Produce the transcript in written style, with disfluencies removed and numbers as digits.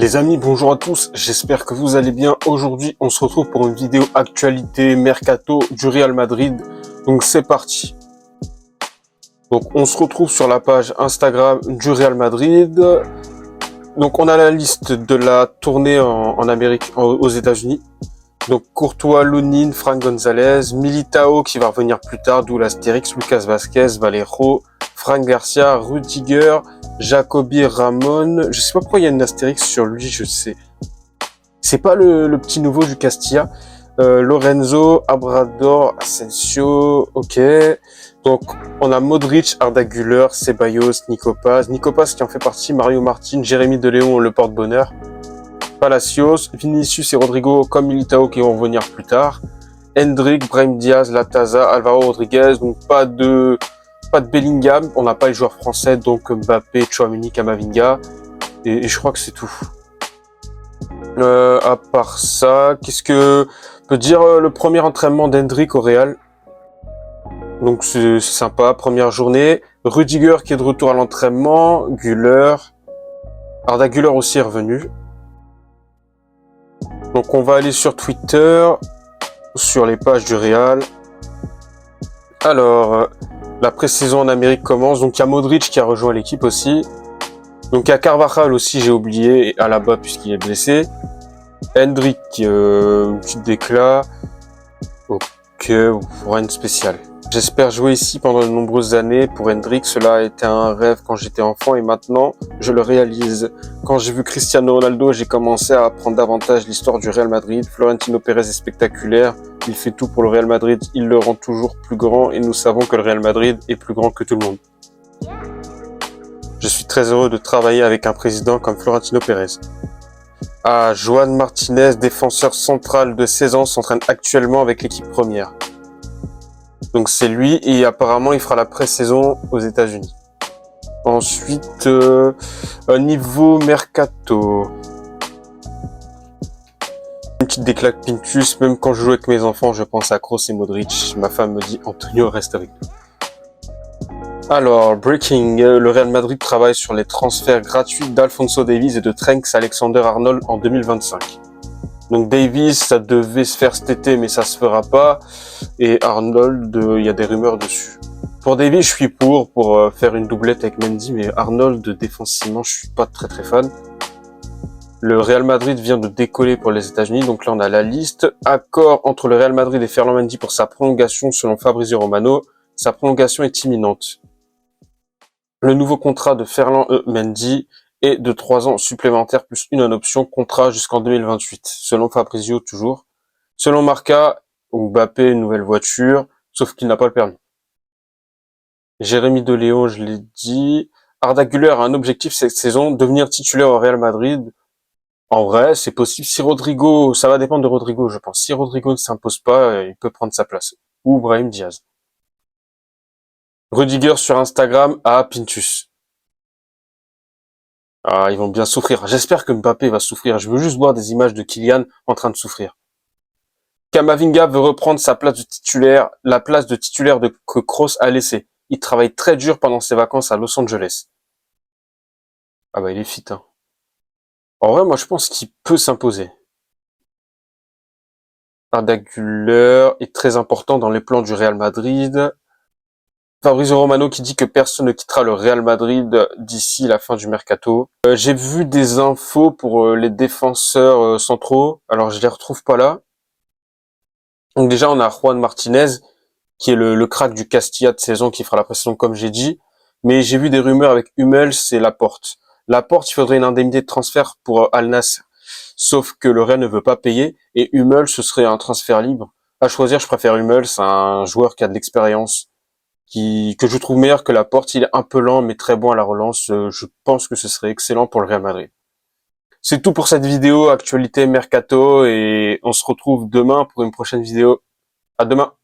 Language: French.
Les amis, bonjour à tous, j'espère que vous allez bien. Aujourd'hui, on se retrouve pour une vidéo actualité mercato du Real Madrid. Donc c'est parti. Donc on se retrouve sur la page Instagram du Real Madrid. Donc on a la liste de la tournée en Amérique, aux États-Unis. Donc Courtois, Lunin, Frank Gonzalez, Militao qui va revenir plus tard, d'où l'Astérix, Lucas Vazquez, Valero, Frank Garcia, Rudiger, Jacobi, Ramon. Je sais pas pourquoi il y a une Astérix sur lui, je sais. C'est pas le petit nouveau du Castilla. Lorenzo, Abrador, Asensio, ok. Donc on a Modric, Arda Güler, Ceballos, Nico Paz qui en fait partie, Mario Martin, Jérémy De Léon, le porte-bonheur. Palacios, Vinicius et Rodrigo comme Militao qui vont venir plus tard. Hendrick, Brahim Diaz, Lataza, Alvaro Rodriguez, donc pas de Bellingham, on n'a pas les joueurs français, donc Mbappé, Tchouaméni, Camavinga, et je crois que c'est tout. À part ça, qu'est-ce que peut dire le premier entraînement d'Hendrick au Real? Donc c'est sympa, première journée. Rudiger qui est de retour à l'entraînement, Güler, Arda Güler aussi est revenu. Donc on va aller sur Twitter, sur les pages du Real. Alors, la pré-saison en Amérique commence. Donc il y a Modric qui a rejoint l'équipe aussi. Donc il y a Carvajal aussi, j'ai oublié, et Alaba puisqu'il est blessé. Hendrick, petite déclat. Ok, rien de spécial. J'espère jouer ici pendant de nombreuses années. Pour Hendrick, cela a été un rêve quand j'étais enfant et maintenant, je le réalise. Quand j'ai vu Cristiano Ronaldo, j'ai commencé à apprendre davantage l'histoire du Real Madrid. Florentino Pérez est spectaculaire. Il fait tout pour le Real Madrid. Il le rend toujours plus grand et nous savons que le Real Madrid est plus grand que tout le monde. Je suis très heureux de travailler avec un président comme Florentino Pérez. Ah, Joan Martinez, défenseur central de 16 ans, s'entraîne actuellement avec l'équipe première. Donc c'est lui et apparemment il fera la pré-saison aux États-Unis. Ensuite, niveau mercato. Une petite déclaque Pintus, même quand je joue avec mes enfants, je pense à Kroos et Modric. Ma femme me dit Antonio reste avec nous. Alors, breaking, le Real Madrid travaille sur les transferts gratuits d'Alphonso Davies et de Trent Alexander-Arnold en 2025. Donc Davies, ça devait se faire cet été, mais ça se fera pas. Et Arnold, il y a des rumeurs dessus. Pour Davies, je suis pour faire une doublette avec Mendy, mais Arnold, défensivement, je suis pas très fan. Le Real Madrid vient de décoller pour les États-Unis, donc là on a la liste. Accord entre le Real Madrid et Ferland Mendy pour sa prolongation selon Fabrizio Romano. Sa prolongation est imminente. Le nouveau contrat de Ferland Mendy est de 3 ans supplémentaires plus une en option, contrat jusqu'en 2028, selon Fabrizio toujours. Selon Marca, Mbappé, une nouvelle voiture, sauf qu'il n'a pas le permis. Jérémy De Léon, je l'ai dit. Arda Güler a un objectif cette saison, devenir titulaire au Real Madrid. En vrai, c'est possible. Si Rodrigo, ça va dépendre de Rodrigo, je pense. Si Rodrigo ne s'impose pas, il peut prendre sa place. Ou Brahim Diaz. Rudiger sur Instagram à Pintus. Ah, ils vont bien souffrir. J'espère que Mbappé va souffrir. Je veux juste voir des images de Kylian en train de souffrir. Camavinga veut reprendre sa place de titulaire, la place de titulaire que Kroos a laissé. Il travaille très dur pendant ses vacances à Los Angeles. Ah bah il est fit, hein. En vrai, moi je pense qu'il peut s'imposer. Arda Güler est très important dans les plans du Real Madrid. Fabrizio Romano qui dit que personne ne quittera le Real Madrid d'ici la fin du mercato. J'ai vu des infos pour les défenseurs centraux. Alors je les retrouve pas là. Donc déjà on a Juan Martinez qui est le crack du Castilla de saison qui fera la pré-saison comme j'ai dit. Mais j'ai vu des rumeurs avec Hummels et Laporte. Laporte, il faudrait une indemnité de transfert pour Al Nassr. Sauf que le Real ne veut pas payer et Hummels ce serait un transfert libre. À choisir, je préfère Hummels, un joueur qui a de l'expérience. Que je trouve meilleur que Laporte. Il est un peu lent, mais très bon à la relance. Je pense que ce serait excellent pour le Real Madrid. C'est tout pour cette vidéo, actualité mercato, et on se retrouve demain pour une prochaine vidéo. À demain.